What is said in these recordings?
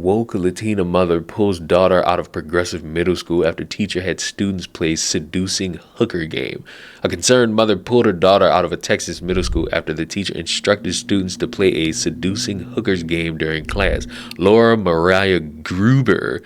Woke Latina mother pulls daughter out of progressive middle school after teacher had students play seducing hooker game. A concerned mother pulled her daughter out of a Texas middle school after the teacher instructed students to play a seducing hookers game during class. Laura Mariah Gruber,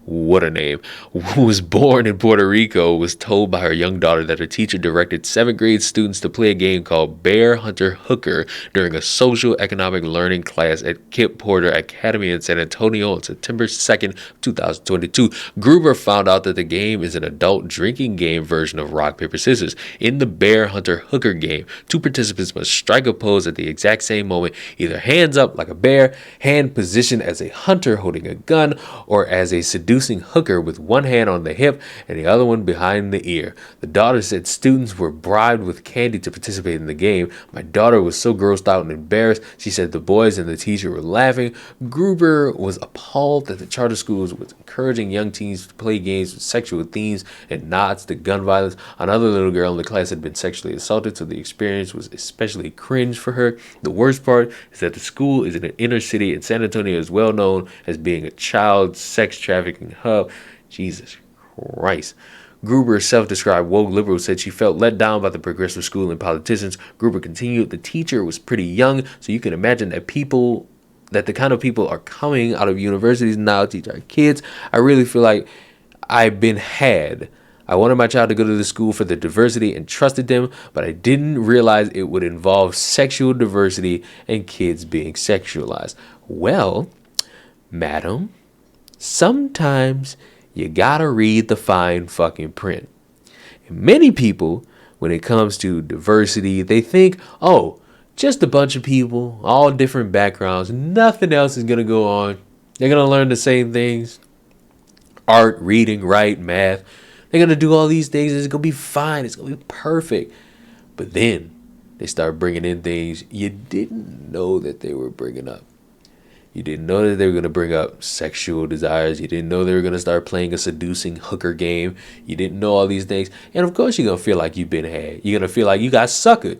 what a name, who was born in Puerto Rico, was told by her young daughter that her teacher directed 7th grade students to play a game called Bear Hunter Hooker during a social economic learning class at Kip Porter Academy in San Antonio on September 2nd, 2022. Gruber found out that the game is an adult drinking game version of rock, paper, scissors. In the Bear Hunter Hooker game, two participants must strike a pose at the exact same moment, either hands up like a bear, hand positioned as a hunter holding a gun, or as a seducing hooker with one hand on the hip and the other one behind the ear. The daughter said students were bribed with candy to participate in the game. My daughter was so grossed out and embarrassed. She said the boys and the teacher were laughing. Gruber was appalled that the charter schools was encouraging young teens to play games with sexual themes and nods to gun violence. Another little girl in the class had been sexually assaulted, so the experience was especially cringe for her. The worst part is that the school is in an inner city, and San Antonio is well known as being a child sex trafficking hub. Jesus Christ. Gruber, self-described woke liberal, said she felt let down by the progressive school and politicians. Gruber continued, the teacher was pretty young, so you can imagine that the kind of people are coming out of universities now to teach our kids. I really feel like I've been had. I wanted my child to go to the school for the diversity and trusted them, but I didn't realize it would involve sexual diversity and kids being sexualized. Well, madam, sometimes you gotta read the fine fucking print. And many people, when it comes to diversity, they think, oh, just a bunch of people, all different backgrounds, nothing else is gonna go on. They're gonna learn the same things. Art, reading, write, math. They're gonna do all these things. It's gonna be fine. It's gonna be perfect. But then they start bringing in things you didn't know that they were bringing up. You didn't know that they were going to bring up sexual desires. You didn't know they were going to start playing a seducing hooker game. You didn't know all these things. And of course you're going to feel like you've been had. You're going to feel like you got suckered.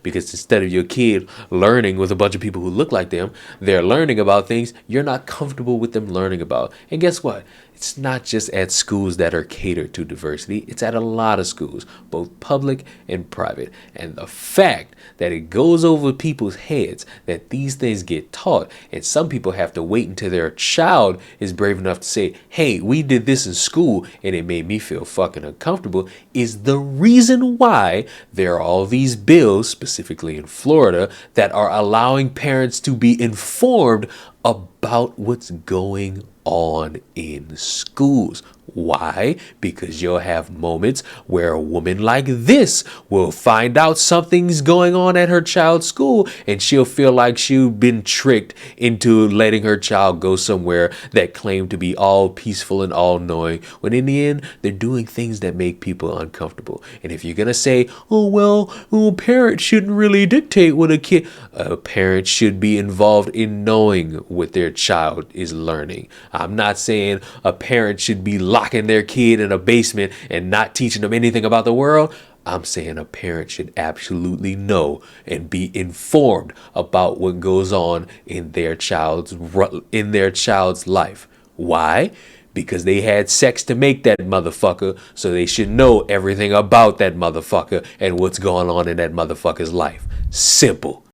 Because instead of your kid learning with a bunch of people who look like them, they're learning about things you're not comfortable with them learning about. And guess what? It's not just at schools that are catered to diversity. It's at a lot of schools, both public and private. And the fact that it goes over people's heads that these things get taught, and some people have to wait until their child is brave enough to say, hey, we did this in school and it made me feel fucking uncomfortable, is the reason why there are all these bills, specifically in Florida, that are allowing parents to be informed about what's going on in schools. Why? Because you'll have moments where a woman like this will find out something's going on at her child's school, and she'll feel like she's been tricked into letting her child go somewhere that claimed to be all peaceful and all knowing, when in the end they're doing things that make people uncomfortable. And if you're gonna say, oh well, a parent shouldn't really dictate what a parent should be involved in knowing what their child is learning. I'm not saying a parent should be locking their kid in a basement and not teaching them anything about the world. I'm saying a parent should absolutely know and be informed about what goes on in their child's life. Why? Because they had sex to make that motherfucker, so they should know everything about that motherfucker and what's going on in that motherfucker's life. Simple.